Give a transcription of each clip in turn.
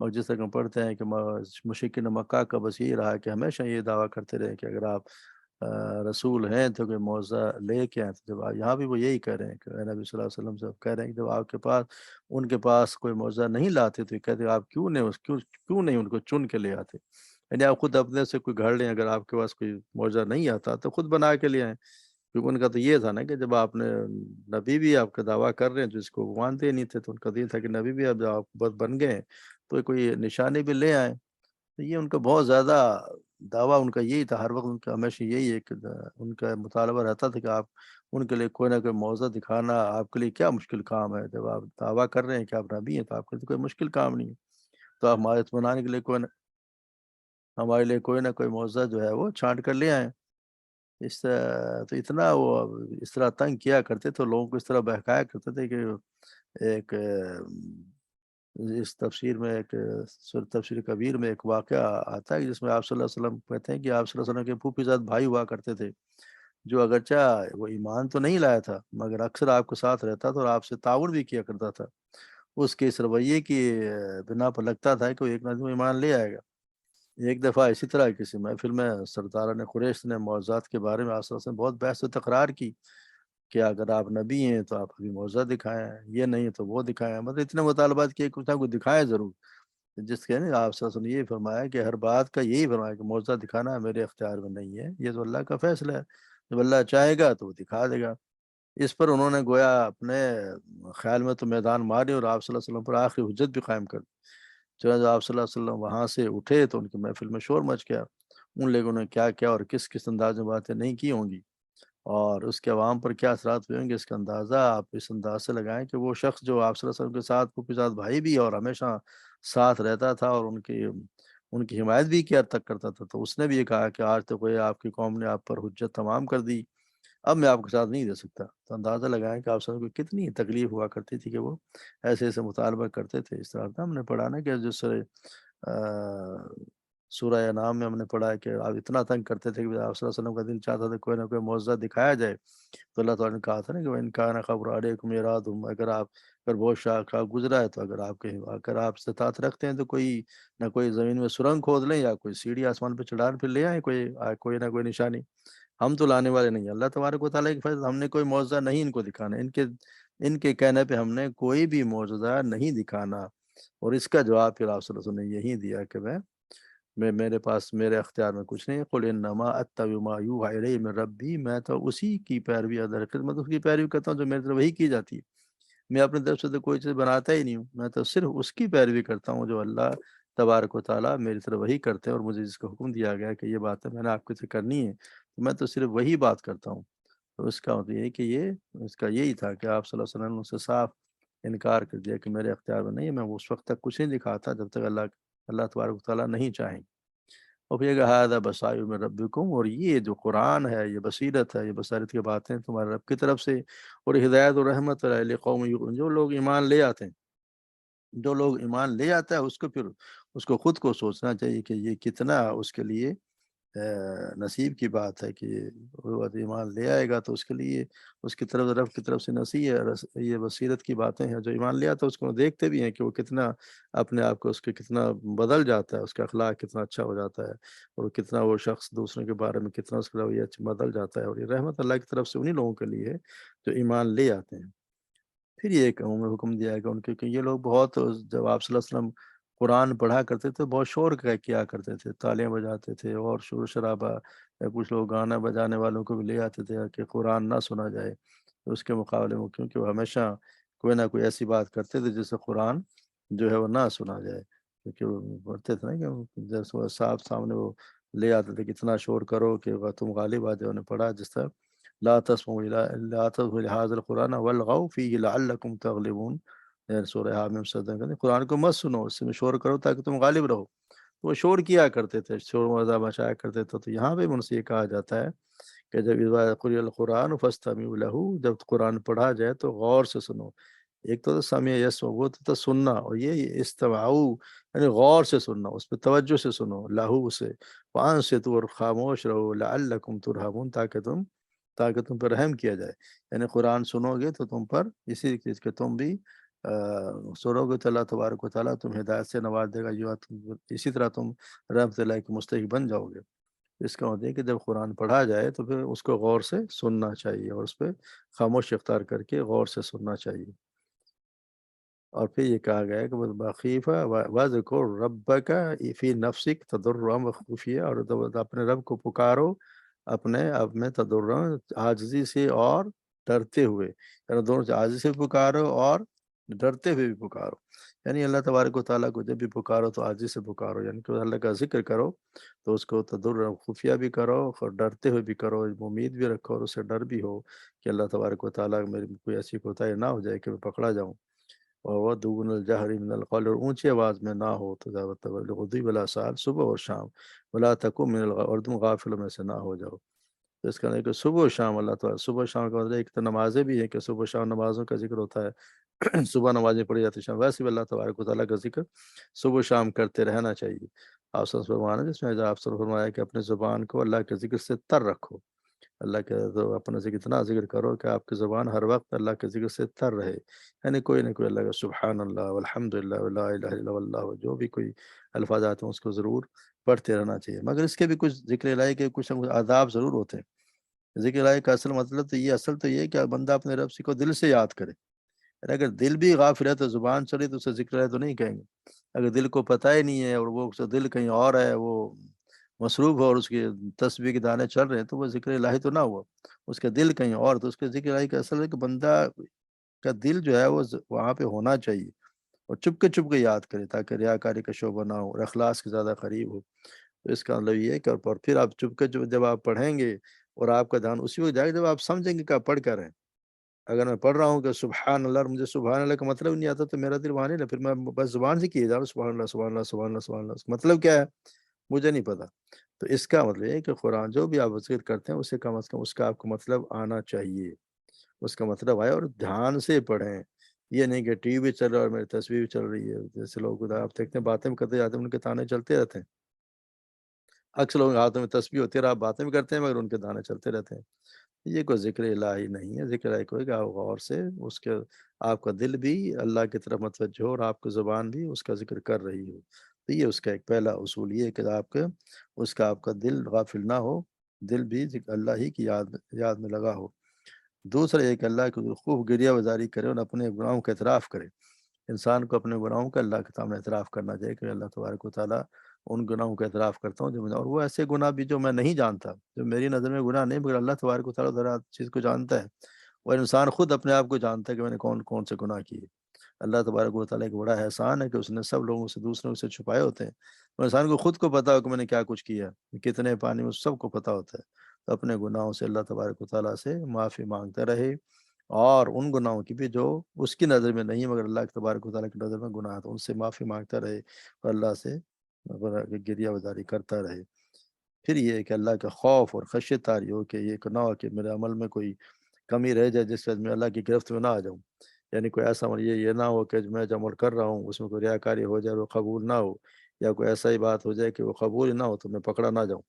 اور جس طرح ہم پڑھتے ہیں کہ مشرکین مکہ کا بس یہی رہا کہ ہمیشہ یہ دعویٰ کرتے رہے کہ اگر آپ رسول ہیں تو کوئی معجزہ لے کے آئیں۔ تو جب یہاں بھی وہ یہی کہہ رہے ہیں کہ اے نبی صلی اللہ علیہ وسلم سے کہہ رہے ہیں کہ جب آپ کے پاس ان کے پاس کوئی معجزہ نہیں لاتے تو یہ کہتے ہیں آپ کیوں نہیں ان کو چن کے لے آتے؟ یعنی آپ خود اپنے سے کوئی گھڑ لیں، اگر آپ کے پاس کوئی معجزہ نہیں آتا تو خود بنا کے لے آئیں۔ کیونکہ ان کا تو یہ تھا نا کہ جب آپ نے نبی بھی آپ کا دعویٰ کر رہے ہیں جس کو وہ مانتے ہی نہیں تھے، تو ان کا تو یہ تھا کہ نبی بھی اب جب آپ بس بن گئے ہیں تو کوئی نشانی بھی لے آئیں۔ تو یہ ان کا بہت زیادہ دعویٰ ان کا یہی تھا، ہر وقت ان کا ہمیشہ یہی ہے کہ ان کا مطالبہ رہتا تھا کہ آپ ان کے لیے کوئی نہ کوئی معجزہ دکھانا آپ کے لیے کیا مشکل کام ہے؟ جب آپ دعویٰ کر رہے ہیں کہ آپ نبی ہیں تو آپ کے لیے تو کوئی مشکل کام نہیں ہے، تو آپ ہمارے اطمینان کے لیے ہمارے لیے کوئی نہ کوئی معجزہ جو ہے وہ چھانٹ کر لے آئیں۔ تو اتنا وہ اس طرح تنگ کیا کرتے تھے، لوگوں کو اس طرح بہکایا کرتے تھے کہ ایک اس تفسیر میں ایک سورۃ تفسیر کبیر میں ایک واقعہ آتا ہے جس میں آپ صلی اللہ علیہ وسلم کہتے ہیں کہ آپ صلی اللہ علیہ وسلم کے پھوپھی زاد بھائی ہوا کرتے تھے، جو اگرچہ وہ ایمان تو نہیں لایا تھا مگر اکثر آپ کے ساتھ رہتا تھا اور آپ سے تعاون بھی کیا کرتا تھا۔ اس کے اس رویے کی بنا پر لگتا تھا کہ وہ ایک نہ ایک دن ایمان لے آئے گا۔ ایک دفعہ اسی طرح کسی محفل میں سرداران قریش نے معجزات کے بارے میں آپ صلی اللہ علیہ وسلم بہت بحث و تکرار کی کہ اگر آپ نبی ہیں تو آپ ابھی معجزہ دکھائیں، یہ نہیں تو وہ دکھائیں، مطلب اتنے مطالبات کیے کچھ نہ کچھ دکھائیں ضرور۔ جس کے نا آپ صلی اللہ علیہ وسلم نے یہ فرمایا کہ ہر بات کا یہی فرمایا کہ معجزہ دکھانا میرے اختیار میں نہیں ہے، یہ تو اللہ کا فیصلہ ہے، جب اللہ چاہے گا تو وہ دکھا دے گا۔ اس پر انہوں نے گویا اپنے خیال میں تو میدان مارے اور آپ صلی اللہ علیہ وسلم پر آخری حجت بھی قائم کر دی۔ چنانچہ آپ صلی اللہ علیہ وسلم وہاں سے اٹھے تو ان کی محفل میں شور مچ گیا، ان لوگوں نے کیا کیا اور کس کس انداز میں باتیں نہیں کی ہوں گی اور اس کے عوام پر کیا اثرات ہوئے ہوں گے، اس کا اندازہ آپ اس انداز سے لگائیں کہ وہ شخص جو آپ صلی اللہ علیہ وسلم کے ساتھ پھوپھی زاد بھائی بھی اور ہمیشہ ساتھ رہتا تھا اور ان کی حمایت بھی کیا تک کرتا تھا، تو اس نے بھی یہ کہا کہ آج تو کوئی آپ کی قوم نے آپ پر حجت تمام کر دی، اب میں آپ کے ساتھ نہیں رہ سکتا۔ تو اندازہ لگائیں کہ آپ صلی اللہ علیہ وسلم کو کتنی تکلیف ہوا کرتی تھی کہ وہ ایسے ایسے مطالبہ کرتے تھے۔ اس طرح کا ہم نے پڑھا نا کہ جس سورہ انعام میں ہم نے پڑھا ہے کہ آپ اتنا تنگ کرتے تھے کہ آپ صلی اللہ علیہ وسلم کا دل چاہتا تھا کوئی نہ کوئی معجزہ دکھایا جائے، تو اللہ تعالیٰ نے کہا تھا نا کہ وَإِنْ كَانَ خَبْرُ عَلَيْكُمْ مِيرَادٌ، اگر بہت شاخ گزرا ہے تو اگر آپ استطاعت رکھتے ہیں تو کوئی نہ کوئی زمین میں سرنگ کھود لیں یا کوئی سیڑھی آسمان پہ چڑھا پھر لے آئیں کوئی نہ کوئی نشانی، ہم تو لانے والے نہیں ہیں۔ اللہ تبارک و تعالیٰ کی فیصلہ، ہم نے کوئی معجزہ نہیں ان کو دکھانا، ان کے کہنے پہ ہم نے کوئی بھی معجزہ نہیں دکھانا۔ اور اس کا جواب پھر آپ صلی اللہ علیہ وسلم نے یہی دیا کہ میرے پاس میرے اختیار میں کچھ نہیں ہے، قُلْ إِنَّمَا أَتَّبِعُ مَا يُوحَىٰ إِلَيَّ مِن رَبِّي، میں تو اسی کی پیروی در خدمت اس کی پیروی کرتا ہوں جو میری طرف وہی کی جاتی ہے۔ میں اپنی طرف سے تو کوئی چیز بناتا ہی نہیں ہوں، میں تو صرف اس کی پیروی کرتا ہوں جو اللہ تبارک و تعالیٰ میری طرف وہی کرتے ہیں اور مجھے جس کا حکم دیا گیا ہے کہ یہ باتیں میں نے آپ کی سے کرنی ہے، تو میں تو صرف وہی بات کرتا ہوں۔ تو اس کا مطلب یہ ہے کہ اس کا یہی تھا کہ آپ صلی اللہ علیہ وسلم نے اسے صاف انکار کر دیا کہ میرے اختیار میں نہیں ہے، میں اس وقت تک کچھ نہیں دکھاتا جب تک اللہ تبارک و تعالیٰ نہیں چاہیں۔ اور پھر یہ کہ ھذا بصائر من ربکم، اور یہ جو قرآن ہے یہ بصیرت ہے، یہ بصیرت کی باتیں تمہارے رب کی طرف سے، اور ہدایت اور رحمت ہے لقوم یؤمنون، جو لوگ ایمان لے آتے ہیں، جو لوگ ایمان لے آتا ہے اس کو خود کو سوچنا چاہیے کہ یہ کتنا اس کے لیے نصیب کی بات ہے کہ وہ ایمان لے آئے گا تو اس کے لیے اس کی طرف رب کی طرف سے نصیحت ہے، یہ بصیرت کی باتیں ہیں۔ جو ایمان لے آتا ہے اس کو دیکھتے بھی ہیں کہ وہ کتنا اپنے آپ کو اس کے کتنا بدل جاتا ہے، اس کا اخلاق کتنا اچھا ہو جاتا ہے اور کتنا وہ شخص دوسروں کے بارے میں کتنا اس کا رویہ بدل جاتا ہے، اور یہ رحمت اللہ کی طرف سے انہی لوگوں کے لیے ہے جو ایمان لے آتے ہیں۔ پھر یہ ایک عمومی حکم دیا گیا ان کے کہ یہ لوگ بہت، جب آپ صلی اللہ علیہ وسلم قرآن پڑھا کرتے تھے بہت شور کیا کرتے تھے، تالیاں بجاتے تھے اور شور شرابہ، یا کچھ لوگ گانا بجانے والوں کو بھی لے آتے تھے کہ قرآن نہ سنا جائے، تو اس کے مقابلے میں کیونکہ وہ ہمیشہ کوئی نہ کوئی ایسی بات کرتے تھے جس سے قرآن جو ہے وہ نہ سنا جائے، کیونکہ وہ پڑھتے تھے نا کہ جب وہ صاحب سامنے وہ لے آتے تھے کہ اتنا شور کرو کہ تم غالب آ جاؤ، نے پڑھا جس طرح لا تسمعوا لهذا القرآن والغوا فيه لعلكم تغلبون، سورہ حامیم سجدہ کرتے قرآن کو مت سنو، اس میں شور کرو تاکہ تم غالب رہو، تو وہ شور کیا کرتے تھے، شور مزہ مچایا کرتے تھے۔ تو یہاں پہ ان سے یہ کہا جاتا ہے کہ جب اذا قرئ القرآن فاستمعوا له، جب قرآن پڑھا جائے تو غور سے سنو۔ ایک تو سمع یسمع، وہ تو سننا، اور یہ استمعوا یعنی غور سے سننا، اس پہ توجہ سے سنو، لہو سے وانصتوا، اور خاموش رہو، لعلکم ترحمون، تاکہ تم پر رحم کیا جائے، یعنی قرآن سنو گے تو تم پر اسی چیز کہ تم بھی سنو گے تو اللہ تبارک و تعالیٰ تم ہدایت سے نواز دے گا، جو تم اسی طرح تم رحمت اللہ کے مستحق بن جاؤ گے۔ اس کا مطلب ہے کہ جب قرآن پڑھا جائے تو پھر اس کو غور سے سننا چاہیے، اور اس پہ خاموش اختیار کر کے غور سے سننا چاہیے۔ اور پھر یہ کہا گیا ہے کہ بخیفہ وَذْكُرْ رَبَّكَ فِي نَفْسِكَ تَضَرُّعًا وَخُفِيًّا، اور اپنے رب کو پکارو اپنے آپ میں تضرعاً، عاجزی سے اور ڈرتے ہوئے، یعنی دونوں سے، عاجزی سے بھی پکارو اور ڈرتے ہوئے بھی پکارو۔ یعنی اللہ تبارک و تعالیٰ کو جب بھی پکارو تو عاجزی سے پکارو، یعنی کہ اللہ کا ذکر کرو تو اس کو تضرعاً خفیہ بھی کرو اور ڈرتے ہوئے بھی کرو، امید بھی رکھو اور اس سے ڈر بھی ہو کہ اللہ تبارک و تعالیٰ میری کوئی ایسی کوتاہی نہ ہو جائے کہ میں پکڑا جاؤں۔ اور دون الجہر من القول، اور اونچی آواز میں نہ ہو تو غدی بلا سال، صبح اور شام، ولا تکم من اور تم غافلوں میں سے نہ ہو جاؤ۔ تو اس کا مطلب ہے کہ صبح و شام اللہ تعالیٰ، صبح و شام کا مطلب ایک تو نمازیں بھی ہیں کہ صبح و شام نمازوں کا ذکر ہوتا ہے صبح نمازیں پڑھی جاتی ہیں شام، ویسے بھی اللہ تبارک و تعالیٰ کا ذکر صبح و شام کرتے رہنا چاہیے۔ آپ صلی اللہ علیہ وسلم جس میں آپ صلی اللہ علیہ وسلم فرمایا کہ اپنے زبان کو اللہ کے ذکر سے تر رکھو، اللہ کے تو اپنا ذکر اتنا ذکر کرو کہ آپ کی زبان ہر وقت اللہ کے ذکر سے تر رہے، یعنی کوئی نہ کوئی اللہ کا سبحان اللہ والحمد للہ ولا الہ الا اللہ، جو بھی کوئی الفاظ آتے ہیں اس کو ضرور پڑھتے رہنا چاہیے۔ مگر اس کے بھی کچھ ذکر الہی کے کچھ نہ کچھ آداب ضرور ہوتے ہیں۔ ذکر الہی کا اصل تو یہ ہے کہ بندہ اپنے رب سے کو دل سے یاد کرے، یعنی اگر دل بھی غافل ہے تو زبان چلے تو اسے ذکر الہی تو نہیں کہیں گے۔ اگر دل کو پتہ ہی نہیں ہے اور وہ اس کا دل کہیں اور ہے، وہ مصروف ہو اور اس کے تسبیح کے دانے چل رہے ہیں، تو وہ ذکر الہی تو نہ ہوا، اس کا دل کہیں اور، تو اس کے ذکر الہی کا اصل ہے کہ بندہ کا دل جو ہے وہ وہاں پہ ہونا چاہیے، اور چپ کے یاد کرے تاکہ ریاکاری کا شعبہ نہ ہو اور اخلاص کے زیادہ قریب ہو۔ تو اس کا مطلب یہ ہے کہ اور پھر آپ جب آپ پڑھیں گے اور آپ کا دھیان اسی وقت جائے گا جب آپ سمجھیں گے کہ آپ پڑھ کر رہے ہیں۔ اگر میں پڑھ رہا ہوں کہ سبحان اللہ اور مجھے سبحان اللہ کا مطلب نہیں آتا تو میرا دل وہاں نہیں نا، پھر میں بس زبان سے کیے جا رہا ہوں سبحان اللہ سبحان اللہ سبحان اللہ سبحان اللہ، اس کا مطلب کیا ہے مجھے نہیں پتا۔ تو اس کا مطلب یہ ہے کہ قرآن جو بھی آپ ذکر کرتے ہیں اسے کم از کم اس کا آپ کو مطلب آنا چاہیے، اس کا مطلب آئے اور دھیان سے پڑھیں۔ یہ نہیں کہ ٹی وی بھی چل رہا ہے اور میری تصویر بھی چل رہی ہے، جیسے لوگ آپ دیکھتے ہیں باتیں بھی کرتے جاتے ہیں ان کے تانے چلتے رہتے ہیں، اکثر لوگوں کے ہاتھوں میں تسبیح ہوتی ہے اور آپ باتیں بھی کرتے ہیں مگر ان کے دانے چلتے رہتے ہیں۔ یہ کوئی ذکر الہی نہیں ہے، ذکر الہی کوئی کہ آپ غور سے اس کے آپ کا دل بھی اللہ کی طرف متوجہ ہو اور آپ کی زبان بھی اس کا ذکر کر رہی ہو۔ تو یہ اس کا ایک پہلا اصول یہ ہے کہ آپ کا دل غافل نہ ہو، دل بھی اللہ ہی کی یاد میں لگا ہو۔ دوسرا یہ کہ اللہ کی خوب گریہ وزاری کرے اور اپنے گناہوں کا اعتراف کرے۔ انسان کو اپنے گناہوں کا اللہ کے سامنے اعتراف کرنا چاہیے کہ اللہ تبارک و تعالیٰ ان گناہوں کا اعتراف کرتا ہوں اور وہ ایسے گناہ بھی جو میں نہیں جانتا، جو میری نظر میں گناہ نہیں، مگر اللہ تبارک و تعالیٰ ہر چیز کو جانتا ہے، اور انسان خود اپنے آپ کو جانتا ہے کہ میں نے کون کون سے گناہ کیے۔ اللہ تبارک و تعالیٰ ایک بڑا احسان ہے کہ اس نے سب لوگوں سے دوسروں سے چھپائے ہوتے ہیں، اور انسان کو خود کو پتا ہو کہ میں نے کیا کچھ کیا، کتنے پانی میں، سب کو پتا ہوتا ہے۔ تو اپنے گناہوں سے اللہ تبارک و تعالیٰ سے معافی مانگتا رہے، اور ان گناہوں کی بھی جو اس کی نظر میں نہیں مگر اللہ تبارک و تعالیٰ کی نظر میں گناہ ہے تو ان سے معافی مانگتا رہے اور اللہ سے گریہ وزاری کرتا رہے۔ پھر یہ ہے کہ اللہ کا خوف اور خشیت طاری ہو کہ یہ نہ ہو کہ میرے عمل میں کوئی کمی رہ جائے جس سے میں اللہ کی گرفت میں نہ آ جاؤں، یعنی کوئی ایسا عمل یہ نہ ہو کہ میں جو عمل کر رہا ہوں اس میں کوئی ریاکاری ہو جائے اور وہ قبول نہ ہو، یا کوئی ایسا ہی بات ہو جائے کہ وہ قبول ہی نہ ہو تو میں پکڑا نہ جاؤں۔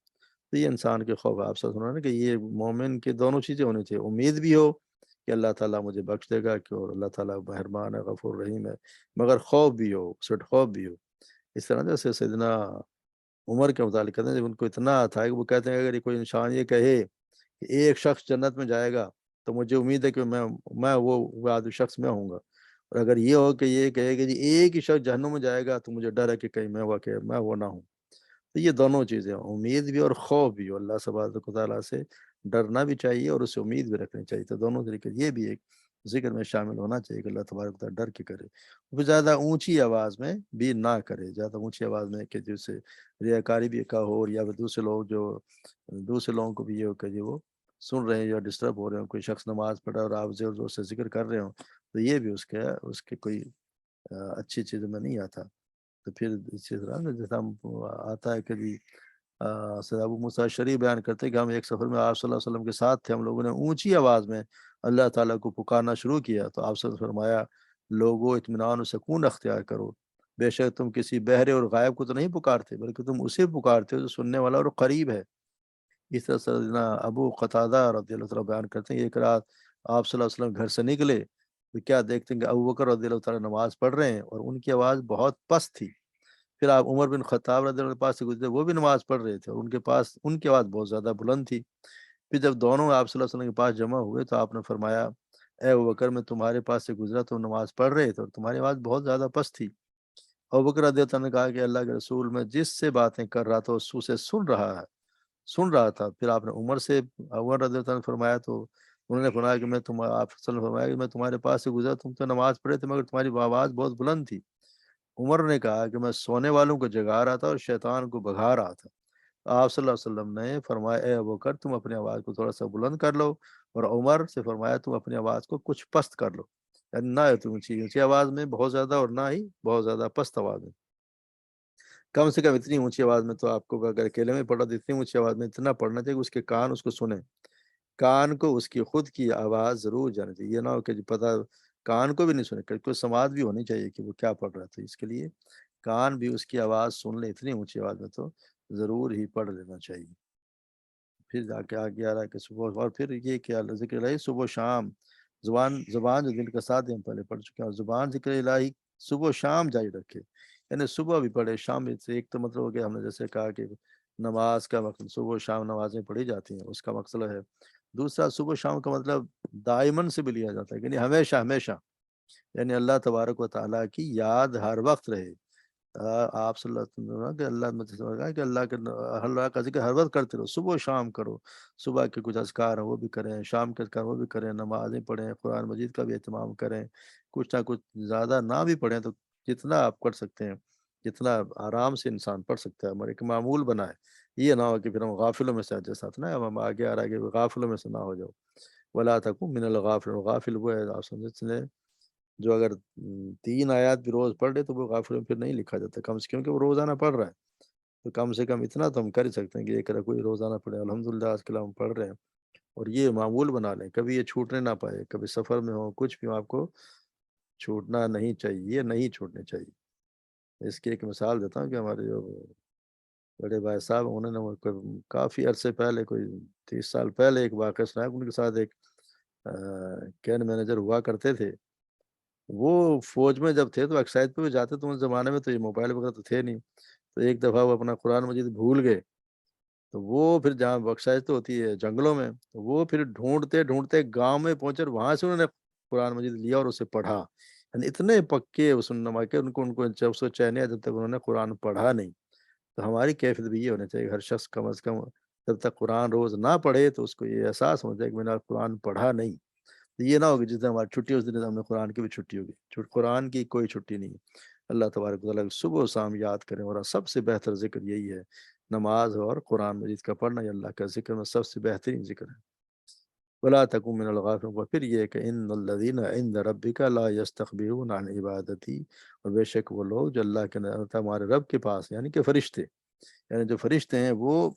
تو یہ انسان کے خوف، آپ سے سنا نا کہ یہ مومن کی دونوں چیزیں ہونی چاہیے، امید بھی ہو کہ اللہ تعالیٰ مجھے بخش دے گا کہ اور اللہ تعالیٰ مہربان ہے، غفور رحیم ہے، مگر خوف بھی ہو، سٹ خوف بھی ہو۔ اس طرح جیسے سیدنا عمر کے متعلق کہتے ہیں جب ان کو اتنا تھا کہ وہ کہتے ہیں اگر یہ کوئی انسان یہ کہے کہ ایک شخص جنت میں جائے گا تو مجھے امید ہے کہ میں وہ آدمی شخص میں ہوں گا، اور اگر یہ ہو کہ یہ کہے کہ جی ایک ہی شخص جہنم میں جائے گا تو مجھے ڈر ہے کہ کہیں میں وہ نہ ہوں۔ تو یہ دونوں چیزیں، امید بھی اور خوف بھی، اللہ تبارک و تعالیٰ سے ڈرنا بھی چاہیے اور اس سے امید بھی رکھنی چاہیے، تو دونوں طریقے یہ بھی ایک ذکر میں شامل ہونا چاہیے کہ اللہ تبارک و تعالیٰ ڈر کے کرے، وہ زیادہ اونچی آواز میں بھی نہ کرے، زیادہ اونچی آواز میں کہ جس سے ریاکاری بھی کا ہو، یا پھر دوسرے لوگوں کو بھی یہ ہو کہ جی وہ سن رہے ہیں یا ڈسٹرب ہو رہے ہوں، کوئی شخص نماز پڑھا اور آپ زور زور سے ذکر کر رہے ہوں، تو یہ بھی اس کے کوئی اچھی چیزوں میں نہیں آتا۔ تو پھر اسی طرح نا جیسا ہم آتا ہے کہ جی سید ابو موسیٰ شریف بیان کرتے ہیں کہ ہم ایک سفر میں آپ صلی اللہ علیہ وسلم کے ساتھ تھے، ہم لوگوں نے اونچی آواز میں اللہ تعالیٰ کو پکارنا شروع کیا تو آپ صلی اللہ علیہ وسلم نے فرمایا لوگوں اطمینان و سکون اختیار کرو، بے شک تم کسی بہرے اور غائب کو تو نہیں پکارتے بلکہ تم اسے پکارتے ہو جو سننے والا اور قریب ہے۔ اس طرح سیدنا ابو قتادہ رضی اللہ تعالیٰ بیان کرتے ہیں ایک رات آپ صلی اللہ علیہ وسلم گھر سے نکلے تو کیا دیکھتے ہیں کہ ابو بکر رضی اللہ تعالیٰ نماز پڑھ رہے ہیں اور ان کی آواز بہت پست تھی، پھر آپ عمر بن خطاب رضی اللہ عنہ کے پاس سے گزرے، وہ بھی نماز پڑھ رہے تھے اور ان کی آواز بہت زیادہ بلند تھی۔ پھر جب دونوں آپ صلی اللہ علیہ وسلم کے پاس جمع ہوئے تو آپ نے فرمایا، اے ابوبکر میں تمہارے پاس سے گزرا تو نماز پڑھ رہے تھے اور تمہاری آواز بہت زیادہ پست تھی۔ ابوبکر رضی اللہ عنہ نے کہا کہ اللہ کے رسول، میں جس سے باتیں کر رہا تھا اس سے سن رہا تھا۔ پھر آپ نے عمر رضی اللہ عنہ نے فرمایا تو انہوں نے فرمایا کہ آپ صلی اللہ علیہ وسلم نے فرمایا کہ میں تمہارے پاس سے گزرا، تم تو نماز پڑھے تھے مگر تمہاری آواز بہت بلند تھی۔ عمر نے کہا کہ میں سونے والوں کو جگا رہا تھا اور شیطان کو بھگا رہا تھا۔ آپ صلی اللہ علیہ وسلم نے فرمایا، اے ابوبکر تم اپنی آواز کو تھوڑا سا بلند کر لو، اور عمر سے فرمایا تم اپنی آواز کو کچھ پست کر لو، یعنی نہ تم اونچی آواز میں بہت زیادہ اور نہ ہی بہت زیادہ پست آواز میں، کم سے کم اتنی اونچی آواز میں تو آپ کو اگر اکیلے میں پڑھا تو اتنی اونچی آواز میں اتنا پڑھنا چاہیے کہ اس کے کان اس کو سنیں، کان کو اس کی خود کی آواز ضرور جانی چاہیے، یہ نہ ہو کہ جو پتہ کان کو بھی نہیں سنے، کوئی سماعت بھی ہونی چاہیے کہ وہ کیا پڑھ رہا تھا، اس کے لیے کان بھی اس کی آواز سن لے اتنی اونچی آواز میں تو ضرور ہی پڑھ لینا چاہیے۔ پھر جا کے آگے آ رہا ہے کہ صبح، اور پھر یہ کیا ذکر الہی صبح و شام، زبان جو دل کا ساتھ ہم پہلے پڑھ چکے ہیں، اور زبان ذکر الہی صبح و شام جاری رکھے، یعنی صبح بھی پڑھے شام بھی، سے ایک تو مطلب ہو گیا ہم نے جیسے کہا کہ نماز کا مقصد صبح و شام نمازیں پڑھی جاتی ہیں اس کا مقصد ہے، دوسرا صبح و شام کا مطلب دائمن سے بھی لیا جاتا ہے، یعنی ہمیشہ ہمیشہ، یعنی اللہ تبارک و تعالیٰ کی یاد ہر وقت رہے۔ آپ صلی اللہ علیہ وسلم کہ اللہ میں کہا کہ اللہ کا ذکر ہر وقت کرتے رہو، صبح و شام کرو، صبح کے کچھ اذکار ہیں وہ بھی کریں، شام کے اذکار وہ بھی کریں، نمازیں پڑھیں، قرآن مجید کا بھی اہتمام کریں، کچھ نہ کچھ زیادہ نہ بھی پڑھیں تو جتنا آپ پڑھ سکتے ہیں، جتنا آرام سے انسان پڑھ سکتا ہے، ہمارے ایک معمول بنائے، یہ نہ ہو کہ پھر ہم غافلوں میں سے جیسا نا ہم آگے آ رہا ہے کہ غافلوں میں سے نہ ہو جاؤ، ولا تکن من الغافلین، غافل وہ ہے آپ سمجھتے جو اگر 3 آیات بھی روز پڑھ لے تو وہ غافل میں پھر نہیں لکھا جاتا، کم سے کم کہ وہ روزانہ پڑھ رہا ہے، تو کم سے کم اتنا تو ہم کر ہی سکتے ہیں کہ ایک کوئی روزانہ پڑھے، الحمدللہ آج کل ہم پڑھ رہے ہیں، اور یہ معمول بنا لیں، کبھی یہ چھوٹنے نہ پائے، کبھی سفر میں ہو کچھ بھی ہو آپ کو چھوٹنا نہیں چاہیے، یہ نہیں چھوٹنے چاہیے۔ اس کی ایک مثال دیتا ہوں کہ ہمارے جو بڑے بھائی صاحب انہوں نے کافی عرصے پہلے، کوئی 30 سال پہلے ایک واقعہ سنایا، ان کے ساتھ ایک کین مینیجر ہوا کرتے تھے، وہ فوج میں جب تھے تو ایکسرسائز پہ بھی جاتے، تو اس زمانے میں تو یہ موبائل وغیرہ تو تھے نہیں، تو ایک دفعہ وہ اپنا قرآن مجید بھول گئے، تو وہ پھر جہاں ایکسرسائز تو ہوتی ہے جنگلوں میں، تو وہ پھر ڈھونڈتے ڈھونڈتے گاؤں میں پہنچے اور وہاں سے انہوں نے قرآن مجید لیا اور اسے پڑھا، یعنی اتنے پکے اس نما کے ان کو جب اس کو چین نہیں آیا جب تک انہوں نے قرآن پڑھا نہیں۔ تو ہماری کیفیت بھی یہ ہونا چاہیے کہ ہر شخص کم از کم جب تک قرآن روز نہ پڑھے تو اس کو یہ احساس ہونا چاہیے کہ میں نے قرآن پڑھا نہیں، تو یہ نہ ہوگی جس دن ہماری چھٹی اس دن ہم نے قرآن کی بھی چھٹی ہوگی، قرآن کی کوئی چھٹی نہیں ہے۔ اللہ تبارک و تعالیٰ کو صبح و شام یاد کریں، اور سب سے بہتر ذکر یہی ہے، نماز اور قرآن مجید کا پڑھنا، یہ اللہ کا ذکر میں سب سے بہترین ذکر ہے۔ ولا تکن من الغافلین، اور پھر یہ کہ ان الذین عند ربک لا یستکبرون عن عبادتی، اور بے شک وہ لوگ جو اللہ کے ہمارے رب کے پاس یعنی کہ فرشتے، یعنی جو فرشتے ہیں وہ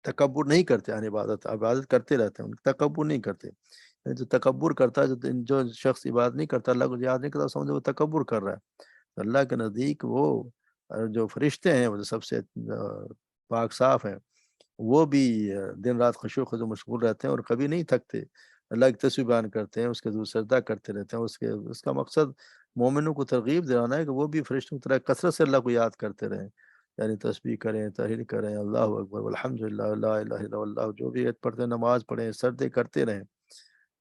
تکبر نہیں کرتے، یعنی عبادت کرتے رہتے ہیں، تکبر نہیں کرتے، یعنی جو تکبر کرتا ہے، جو شخص عبادت نہیں کرتا، اللہ کو یاد نہیں کرتا، سمجھو وہ تکبر کر رہا ہے، اللہ کے نزدیک وہ جو فرشتے ہیں وہ جو سب سے پاک صاف ہیں، وہ بھی دن رات خشوع و خضوع مشغول رہتے ہیں اور کبھی نہیں تھکتے، اللہ کی تسبیح بیان کرتے ہیں، اس کے حضور سجدہ کرتے رہتے ہیں، اس کا مقصد مومنوں کو ترغیب دلانا ہے کہ وہ بھی فرشتوں کی طرح کثرت سے اللہ کو یاد کرتے رہیں، یعنی تسبیح کریں، تحلیل کریں، اللہ اکبر والحمد للہ لا الہ الا اللہ، جو بھی پڑھتے ہیں، نماز پڑھیں، سجدے کرتے رہیں۔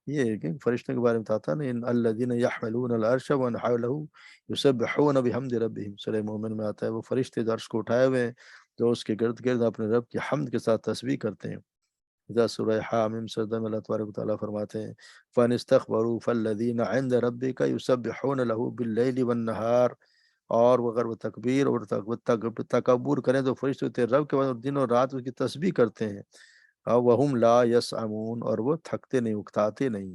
یہ ہے کہ فرشتوں کے بارے میں بتاتا نا، ان الذین یحملون العرش ومن حولہ یسبحون بحمد ربہم، سورہ مومن میں آتا ہے وہ فرشتے جو عرش کو اٹھائے ہوئے ہیں، جو اس کے گرد گرد اپنے رب کی حمد کے ساتھ تسبیح کرتے ہیں۔ اذا سورہ حامیم سجدہ میں اللہ تبارک و تعالیٰ فرماتے ہیں فَإِنِ اسْتَكْبَرُوا فَالَّذِينَ عِندَ رَبِّكَ يُسَبِّحُونَ لَهُ بِاللَّيْلِ وَالنَّهَارِ، اور اگر وہ تکبیر اور تکبر کریں تو فرشتے تیرے رب کے بعد دن اور رات اس کی تسبیح کرتے ہیں، وَهُمْ لَا يَسْأَمُونَ، اور وہ تھکتے نہیں، اکتاتے نہیں۔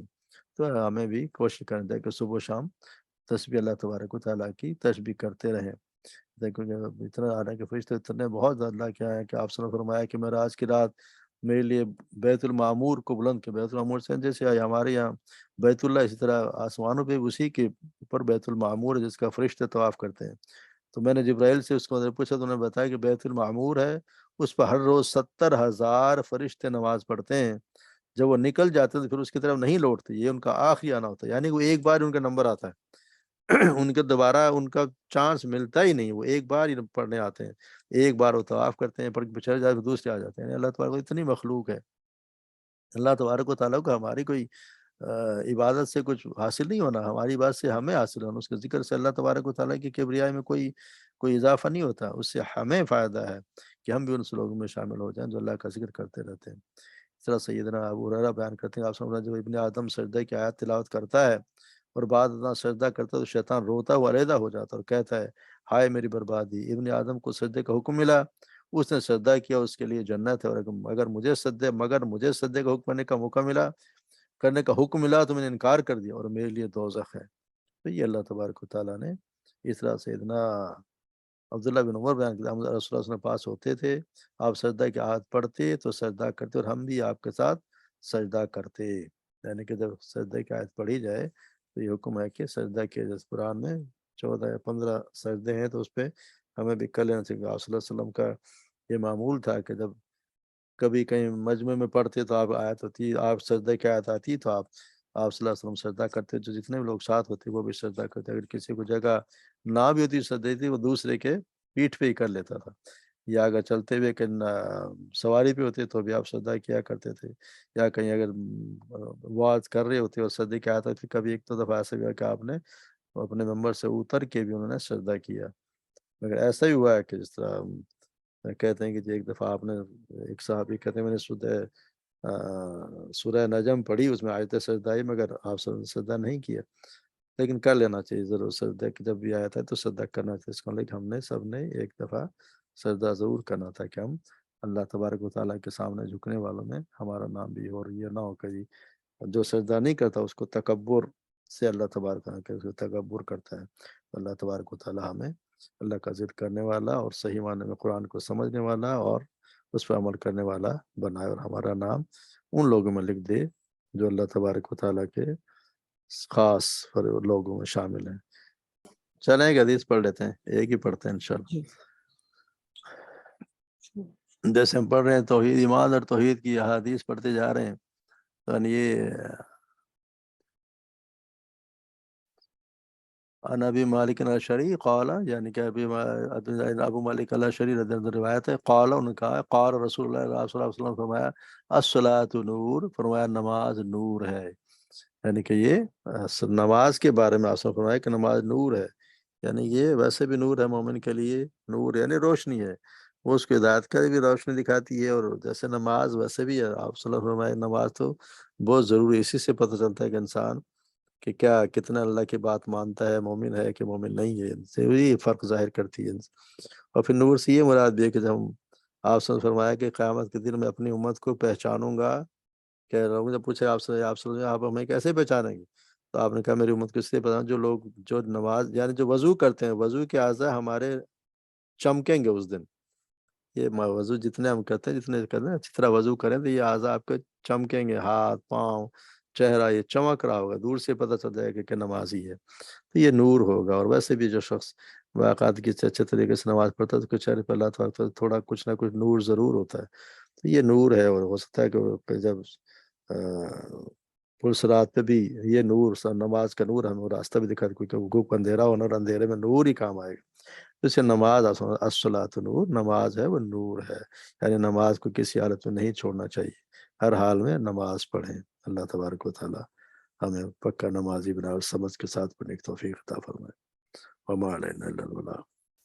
تو ہمیں بھی کوشش کرنا چاہیے کہ صبح و شام تسبیح اللہ تبارک و تعالیٰ کی تسبیح کرتے رہیں، دیکھو کہ اتنا آ رہا ہے کہ فرشتے اتنے بہت زیادہ اللہ کیا ہے کہ آپ نے فرمایا کہ میں آج کی رات میرے لیے بیت المعمور کو بلند کیا، بیت المعمور سے جیسے ہمارے یہاں بیت اللہ، اسی طرح آسمانوں پہ اسی کے اوپر بیت المعمور ہے جس کا فرشتے طواف کرتے ہیں، تو میں نے جبرائیل سے اس کو پوچھا تو انہوں نے بتایا کہ بیت المعمور ہے، اس پر ہر روز 70,000 فرشتے نماز پڑھتے ہیں، جب وہ نکل جاتے ہیں تو پھر اس کی طرف نہیں لوٹتے، یہ ان کا آخری آنا ہوتا ہے، یعنی وہ ایک بار ان کا نمبر آتا ہے ان کے دوبارہ ان کا چانس ملتا ہی نہیں، وہ ایک بار ہی پڑھنے آتے ہیں، ایک بار وہ طواف کرتے ہیں، پڑھ کے پچھڑ جاتے ہیں، دوسرے آ جاتے ہیں، یعنی اللہ تبارک و اتنی مخلوق ہے، اللہ تبارک و تعالیٰ کو ہماری کوئی عبادت سے کچھ حاصل نہیں ہونا، ہماری بات سے ہمیں حاصل ہونا، اس کے ذکر سے اللہ تبارک و تعالیٰ کی کبریائی میں کوئی اضافہ نہیں ہوتا، اس سے ہمیں فائدہ ہے کہ ہم بھی ان لوگوں میں شامل ہو جائیں جو اللہ کا ذکر کرتے رہتے ہیں۔ اس طرح سیدنا ابو ہریرہ بیان کرتے ہیں، آپ سن رہے ہیں، جب ابن آدم سجدے کی آیت تلاوت کرتا ہے اور بعد ازاں سجدہ کرتا ہے تو شیطان روتا ہوا علیحدہ ہو جاتا ہے اور کہتا ہے ہائے میری بربادی، ابن آدم کو سجدے کا حکم ملا، اس نے سجدہ کیا، اس کے لیے جنت ہے، اور مگر مجھے سجدے کا حکم کرنے کا حکم ملا تو میں نے انکار کر دیا اور میرے لیے دوزخ ہے۔ تو یہ اللہ تبارک و تعالیٰ نے اس طرح سیدنا عبداللہ بن عمر بیان کیا، رسول اللہ صلی اللہ علیہ وسلم پاس ہوتے تھے، آپ سجدہ کی آیت پڑھتے تو سجدہ کرتے اور ہم بھی آپ کے ساتھ سجدہ کرتے، یعنی کہ جب سجدہ کی آیت پڑھی جائے تو یہ حکم ہے کہ سجدہ کیا جائے۔ قرآن میں 14 یا 15 سجدے ہیں تو اس پہ ہمیں بھی کر لینا چاہیے۔ آپ صلی اللہ علیہ وسلم کا یہ معمول تھا کہ جب کبھی کہیں مجمع میں پڑھتے تو آپ آیت ہوتی، آپ سجدہ کی آیت آتی تو آپ صلی اللہ علیہ وسلم سجدہ کرتے، جو جتنے بھی لوگ ساتھ ہوتے وہ بھی سجدہ کرتے، اگر کسی کو جگہ نہ بھی ہوتی سجدے تھی وہ دوسرے کے پیٹھ پہ ہی کر لیتا تھا، یا اگر چلتے ہوئے کہ سواری پہ ہوتے تو بھی آپ سجدہ کیا کرتے تھے، یا کہیں اگر وعظ کر رہے ہوتے اور سجدے کی آیت ہوتی، کبھی ایک دو دفعہ ایسا ہوا کہ آپ نے اپنے ممبر سے اتر کے بھی انہوں نے سجدہ کیا، مگر ایسا ہی ہوا ہے کہ جس طرح کہتے ہیں کہ جی ایک دفعہ آپ نے، ایک صحابی کہتے ہیں میں نے سورہ نجم پڑھی، اس میں آیت سجدہ آئی مگر آپ سجدہ نہیں کیا، لیکن کر لینا چاہیے ضرور سجدہ، کہ جب بھی آیت ہے تو سجدہ کرنا چاہیے، اس کو لیکن ہم نے سب نے ایک دفعہ سجدہ ضرور کرنا تھا کہ ہم اللہ تبارک و تعالیٰ کے سامنے جھکنے والوں میں ہمارا نام بھی ہو، اور یہ نہ ہو کہ جی جو سجدہ نہیں کرتا اس کو تکبر سے اللہ تبارک و تعالیٰ تکبر کرتا ہے، اللہ تبارک و تعالیٰ ہمیں اللہ کا ذکر کرنے والا اور صحیح معنی میں قرآن کو سمجھنے والا اور اس پر عمل کرنے والا بنائے، اور ہمارا نام ان لوگوں میں لکھ دے جو اللہ تبارک و تعالیٰ کے خاص لوگوں میں شامل ہیں۔ چلیں ایک حدیث پڑھ لیتے ہیں، ایک ہی پڑھتے ہیں انشاءاللہ۔ جیسے ہم پڑھ رہے ہیں توحید، ایمان اور توحید کی احادیث پڑھتے جا رہے ہیں، تو یہ عن ابی مالک الاشعری قال، یعنی کہ ابو مالک الاشعری رضی اللہ عنہ روایت ہے، قال، انہوں نے کہا قال رسول اللہ صلی اللہ علیہ وسلم، فرمایا الصلاۃ نور، فرمایا نماز نور ہے، یعنی کہ یہ نماز کے بارے میں آپ نے فرمایا کہ نماز نور ہے، یعنی یہ ویسے بھی نور ہے، مومن کے لیے نور یعنی روشنی ہے، وہ اس کو ہدایت کا بھی روشنی دکھاتی ہے، اور جیسے نماز ویسے بھی ہے، آپ صلی اللہ علیہ وسلم فرمایا نماز تو بہت ضروری ہے، اسی سے پتہ چلتا ہے کہ انسان کہ کیا کتنا اللہ کی بات مانتا ہے، مومن ہے کہ مومن نہیں ہے، ان سے وہی فرق ظاہر کرتی ہے۔ اور پھر نور سے یہ مراد بھی ہے کہ جب آپ سے فرمایا کہ قیامت کے دن میں اپنی امت کو پہچانوں گا، کہ لوگوں نے پوچھا آپ ہمیں کیسے پہچانیں گے، تو آپ نے کہا میری امت کو اس لیے پہچان جو لوگ جو نماز یعنی جو وضو کرتے ہیں، وضو کے اعضاء ہمارے چمکیں گے اس دن، یہ وضو جتنے ہم کرتے ہیں، جتنے کرتے ہیں اچھی طرح وضو کریں تو یہ اعضاء آپ کے چمکیں گے، ہاتھ پاؤں چہرہ یہ چمک رہا ہوگا، دور سے پتہ چل جائے گا کہ نمازی ہے، تو یہ نور ہوگا۔ اور ویسے بھی جو شخص باقاعدگی سے اچھے طریقے سے نماز پڑھتا ہے تو کچھ چہرے پہ اللہ تعالیٰ تھوڑا کچھ نہ کچھ نور ضرور ہوتا ہے، تو یہ نور ہے، اور ہو سکتا ہے کہ جب پرسرات پہ بھی یہ نور نماز کا نور ہمیں راستہ بھی دکھا، کیونکہ گھوپ اندھیرا ہونا اور اندھیرے میں نور ہی کام آئے گا، اسے نماز الصلاۃ نور، نماز ہے وہ نور ہے، یعنی نماز کو کسی حالت میں نہیں چھوڑنا چاہیے، ہر حال میں نماز پڑھیں، اللہ تبارک و تعالیٰ ہمیں پکا نمازی بنا اور سمجھ کے ساتھ پڑھنے کی توفیق عطا فرمائے۔ وما علینا الا البلاغ۔